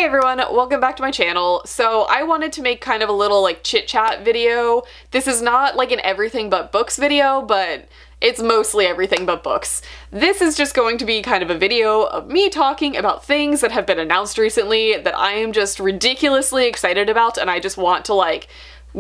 everyone, welcome back to my channel. So I wanted to make kind of a little like chit chat video. This is not like an everything but books video, but it's mostly everything but books. This is just going to be kind of a video of me talking about things that have been announced recently that I am just ridiculously excited about, and I just want to like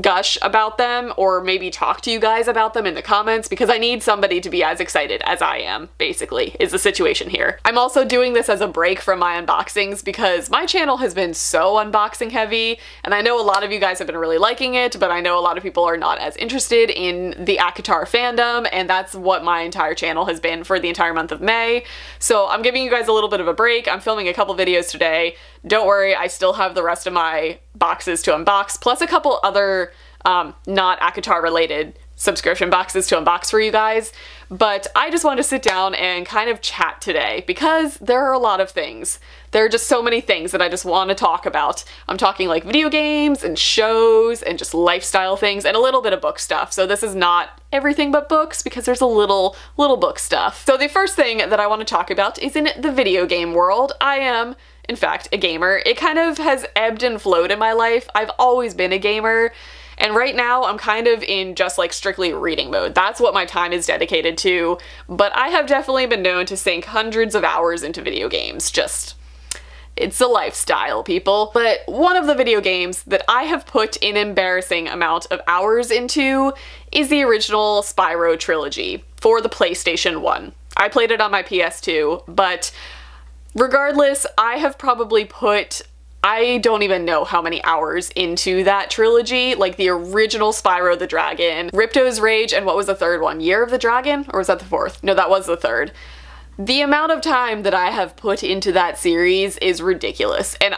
gush about them or maybe talk to you guys about them in the comments because I need somebody to be as excited as I am, basically, is the situation here. I'm also doing this as a break from my unboxings because my channel has been so unboxing heavy, and I know a lot of you guys have been really liking it, but I know a lot of people are not as interested in the ACOTAR fandom, and that's what my entire channel has been for the entire month of May. So I'm giving you guys a little bit of a break. I'm filming a couple videos today. Don't worry, I still have the rest of my boxes to unbox, plus a couple other not ACOTAR related subscription boxes to unbox for you guys. But I just wanted to sit down and kind of chat today because there are a lot of things. There are just so many things that I just want to talk about. I'm talking like video games and shows and just lifestyle things and a little bit of book stuff. So this is not everything but books because there's a little book stuff. So the first thing that I want to talk about is in the video game world. I am, in fact, a gamer. It kind of has ebbed and flowed in my life. I've always been a gamer. And right now I'm kind of in just like strictly reading mode. That's what my time is dedicated to, but I have definitely been known to sink hundreds of hours into video games. It's a lifestyle, people. But one of the video games that I have put an embarrassing amount of hours into is the original Spyro trilogy for the PlayStation 1. I played it on my PS2, but regardless, I have probably put, I don't even know how many hours into that trilogy, like the original Spyro the Dragon, Ripto's Rage, and what was the third one? Year of the Dragon? Or was that the fourth? No, that was the third. The amount of time that I have put into that series is ridiculous, and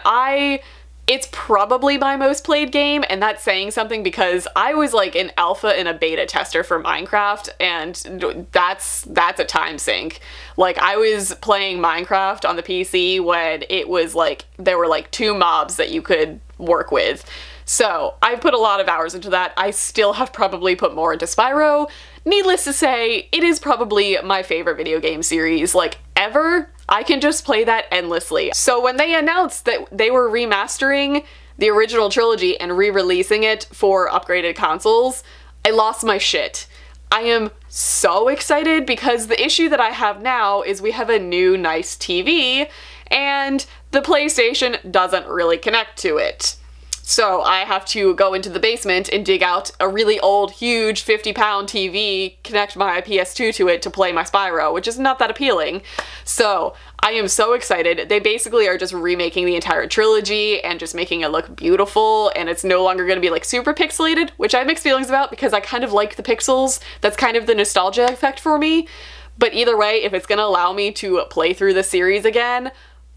it's probably my most played game, and that's saying something because I was like an alpha and a beta tester for Minecraft, and that's a time sink. Like, I was playing Minecraft on the PC when it was like, there were like 2 mobs that you could work with. So I put a lot of hours into that. I still have probably put more into Spyro. Needless to say, it is probably my favorite video game series, like, ever. I can just play that endlessly. So when they announced that they were remastering the original trilogy and re-releasing it for upgraded consoles, I lost my shit. I am so excited because the issue that I have now is we have a new nice TV and the PlayStation doesn't really connect to it. So I have to go into the basement and dig out a really old, huge 50-pound TV, connect my PS2 to it to play my Spyro, which is not that appealing. So I am so excited. They basically are just remaking the entire trilogy and just making it look beautiful, and it's no longer going to be like super pixelated, which I have mixed feelings about because I kind of like the pixels. That's kind of the nostalgia effect for me. But either way, if it's going to allow me to play through the series again,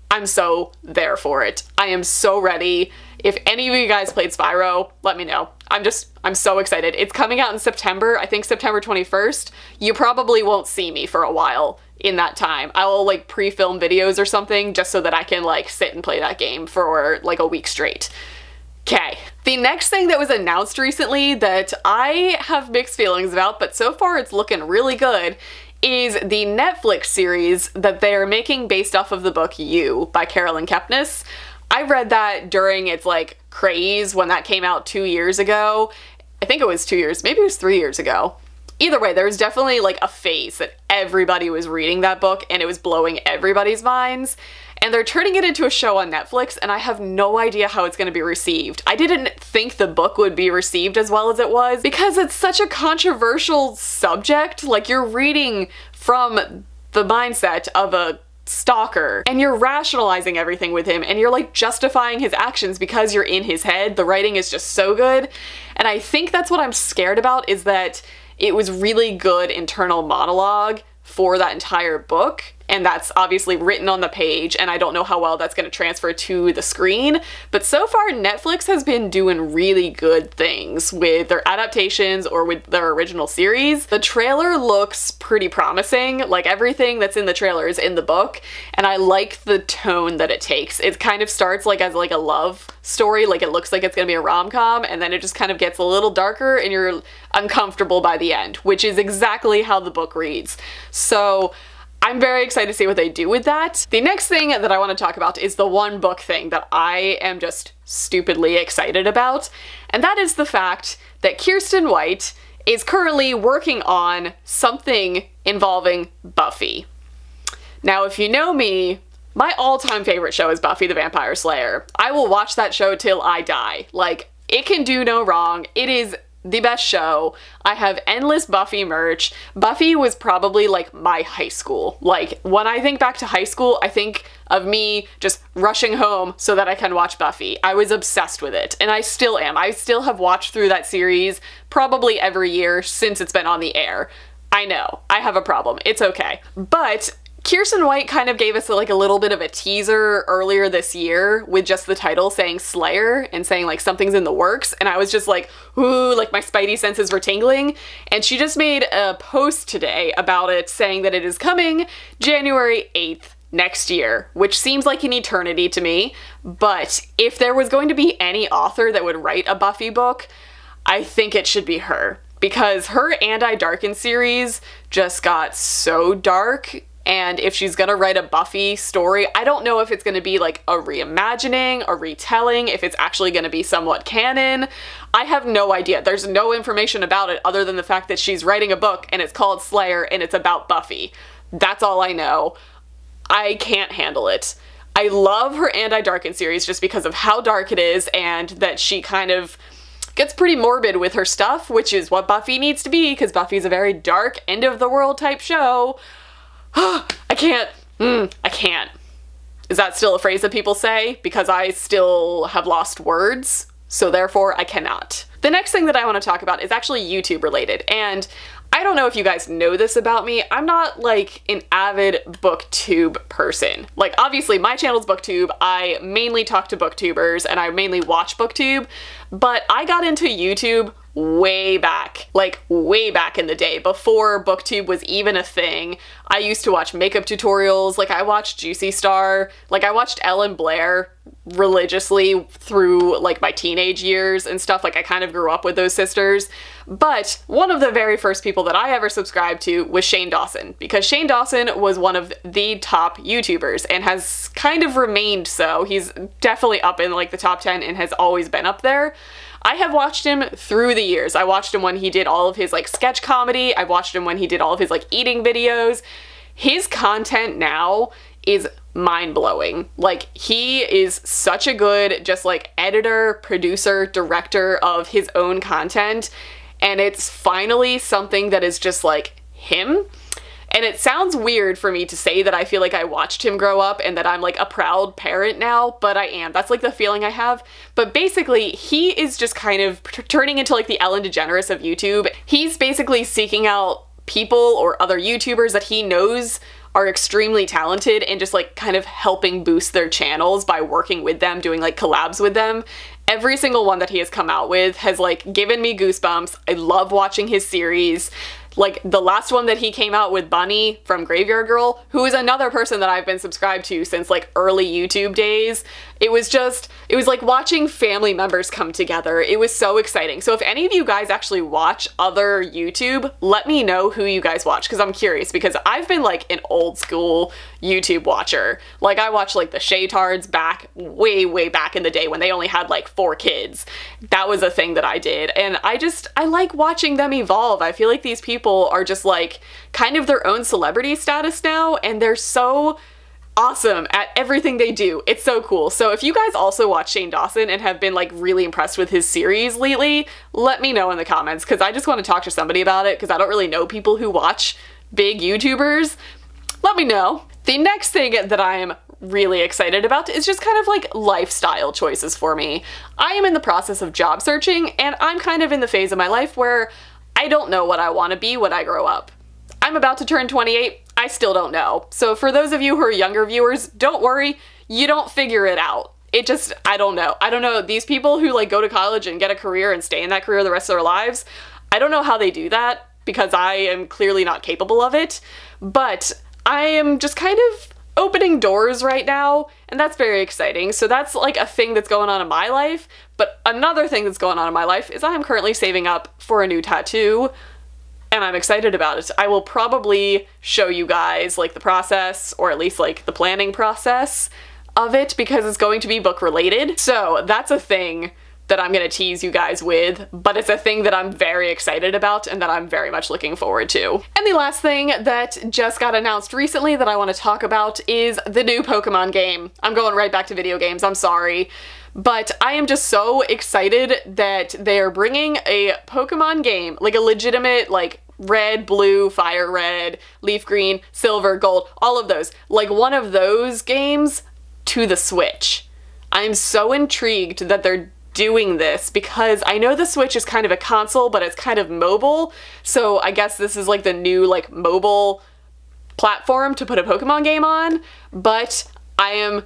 I'm so there for it. I am so ready. If any of you guys played Spyro, let me know. I'm so excited. It's coming out in September, I think September 21st. You probably won't see me for a while in that time. I will like pre-film videos or something just so that I can like sit and play that game for like a week straight. Okay. The next thing that was announced recently that I have mixed feelings about, but so far it's looking really good, is the Netflix series that they're making based off of the book You by Carolyn Kepnes. I read that during its like craze when that came out 2 years ago. I think it was 2 years, maybe it was 3 years ago. Either way, there was definitely like a phase that everybody was reading that book and it was blowing everybody's minds. And they're turning it into a show on Netflix, and I have no idea how it's going to be received. I didn't think the book would be received as well as it was because it's such a controversial subject. Like, you're reading from the mindset of a stalker and you're rationalizing everything with him and you're like justifying his actions because you're in his head. The writing is just so good. And I think that's what I'm scared about, is that it was really good internal monologue for that entire book, and that's obviously written on the page, and I don't know how well that's going to transfer to the screen, but so far Netflix has been doing really good things with their adaptations or with their original series. The trailer looks pretty promising. Like, everything that's in the trailer is in the book, and I like the tone that it takes. It kind of starts like as like a love story, like it looks like it's gonna be a rom-com, and then it just kind of gets a little darker and you're uncomfortable by the end, which is exactly how the book reads. So I'm very excited to see what they do with that. The next thing that I want to talk about is the one book thing that I am just stupidly excited about, and that is the fact that Kiersten White is currently working on something involving Buffy. Now, if you know me, my all-time favorite show is Buffy the Vampire Slayer. I will watch that show till I die. Like, it can do no wrong. It is the best show. I have endless Buffy merch. Buffy was probably like my high school. Like, when I think back to high school, I think of me just rushing home so that I can watch Buffy. I was obsessed with it, and I still am. I still have watched through that series probably every year since it's been on the air. I know, I have a problem. It's okay. But Kiersten White kind of gave us like a little bit of a teaser earlier this year with just the title saying Slayer and saying like something's in the works, and I was just like, ooh, like my spidey senses were tingling. And she just made a post today about it saying that it is coming January 8th next year, which seems like an eternity to me. But if there was going to be any author that would write a Buffy book, I think it should be her, because her And I Darken series just got so dark. And if she's gonna write a Buffy story, I don't know if it's gonna be like a reimagining, a retelling, if it's actually gonna be somewhat canon. I have no idea. There's no information about it other than the fact that she's writing a book and it's called Slayer and it's about Buffy. That's all I know. I can't handle it. I love her And I Darken series just because of how dark it is and that she kind of gets pretty morbid with her stuff, which is what Buffy needs to be, because Buffy's a very dark, end-of-the-world type show. I can't. I can't. Is that still a phrase that people say? Because I still have lost words, so therefore I cannot. The next thing that I want to talk about is actually YouTube related, and I don't know if you guys know this about me. I'm not like an avid booktube person. Like, obviously my channel's booktube. I mainly talk to booktubers and I mainly watch booktube, but I got into YouTube way back, like way back in the day, before booktube was even a thing. I used to watch makeup tutorials, like I watched Juicy Star, like I watched Ellen Blair religiously through like my teenage years and stuff. Like I kind of grew up with those sisters. But one of the very first people that I ever subscribed to was Shane Dawson, because Shane Dawson was one of the top YouTubers and has kind of remained so. He's definitely up in like the top 10 and has always been up there. I have watched him through the years. I watched him when he did all of his like sketch comedy. I watched him when he did all of his like eating videos. His content now is mind-blowing. Like, he is such a good just like editor, producer, director of his own content, and it's finally something that is just like him. And it sounds weird for me to say that I feel like I watched him grow up and that I'm like a proud parent now, but I am. That's like the feeling I have. But basically, he is just kind of turning into like the Ellen DeGeneres of YouTube. He's basically seeking out people or other YouTubers that he knows are extremely talented and just like kind of helping boost their channels by working with them, doing like collabs with them. Every single one that he has come out with has like given me goosebumps. I love watching his series. Like the last one that he came out with, Bunny from Graveyard Girl, who is another person that I've been subscribed to since like early YouTube days. It was like watching family members come together. It was so exciting. So if any of you guys actually watch other YouTube, let me know who you guys watch, because I'm curious, because I've been like an old school YouTube watcher. Like I watched like the Shaytards back way back in the day when they only had like 4 kids. That was a thing that I did, and I like watching them evolve. I feel like these people are just like kind of their own celebrity status now, and they're so awesome at everything they do. It's so cool. So if you guys also watch Shane Dawson and have been like really impressed with his series lately, let me know in the comments, because I just want to talk to somebody about it, because I don't really know people who watch big YouTubers. Let me know. The next thing that I am really excited about is just kind of like lifestyle choices for me. I am in the process of job searching, and I'm kind of in the phase of my life where I don't know what I want to be when I grow up. I'm about to turn 28. I still don't know. So for those of you who are younger viewers, don't worry, you don't figure it out. I don't know. I don't know. These people who like go to college and get a career and stay in that career the rest of their lives, I don't know how they do that, because I am clearly not capable of it. But I am just kind of opening doors right now, and that's very exciting. So that's like a thing that's going on in my life. But another thing that's going on in my life is I am currently saving up for a new tattoo. and I'm excited about it. I will probably show you guys like the process, or at least like the planning process of it, because it's going to be book related. So that's a thing that I'm gonna tease you guys with, but it's a thing that I'm very excited about and that I'm very much looking forward to. And the last thing that just got announced recently that I want to talk about is the new Pokemon game. I'm going right back to video games, I'm sorry. But I am just so excited that they are bringing a Pokemon game, like a legitimate, like, red, blue, fire red, leaf green, silver, gold, all of those. Like one of those games to the Switch. I'm so intrigued that they're doing this because I know the Switch is kind of a console, but it's kind of mobile. So I guess this is like the new like mobile platform to put a Pokemon game on, but I am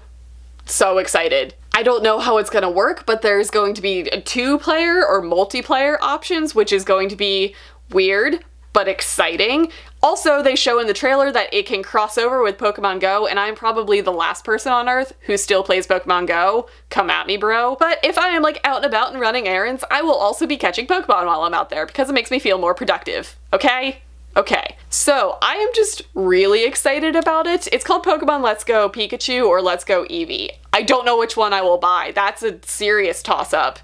so excited. I don't know how it's gonna work, but there's going to be a 2-player or multiplayer options, which is going to be weird, but exciting. Also, they show in the trailer that it can cross over with Pokemon Go, and I'm probably the last person on Earth who still plays Pokemon Go. Come at me, bro. But if I am like out and about and running errands, I will also be catching Pokemon while I'm out there because it makes me feel more productive, okay? Okay, so I am just really excited about it. It's called Pokemon Let's Go Pikachu or Let's Go Eevee. I don't know which one I will buy. That's a serious toss-up.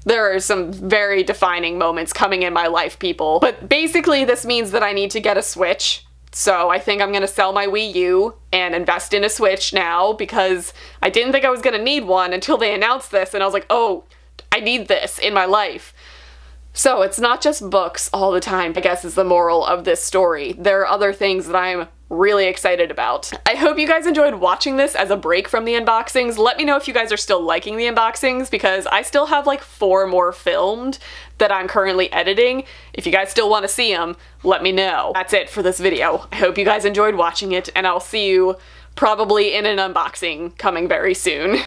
There are some very defining moments coming in my life, people. But basically this means that I need to get a Switch. So I think I'm gonna sell my Wii U and invest in a Switch now because I didn't think I was gonna need one until they announced this and I was like, oh, I need this in my life. So it's not just books all the time, I guess is the moral of this story. There are other things that I'm really excited about. I hope you guys enjoyed watching this as a break from the unboxings. Let me know if you guys are still liking the unboxings because I still have like 4 more filmed that I'm currently editing. If you guys still want to see them, let me know. That's it for this video. I hope you guys enjoyed watching it and I'll see you probably in an unboxing coming very soon.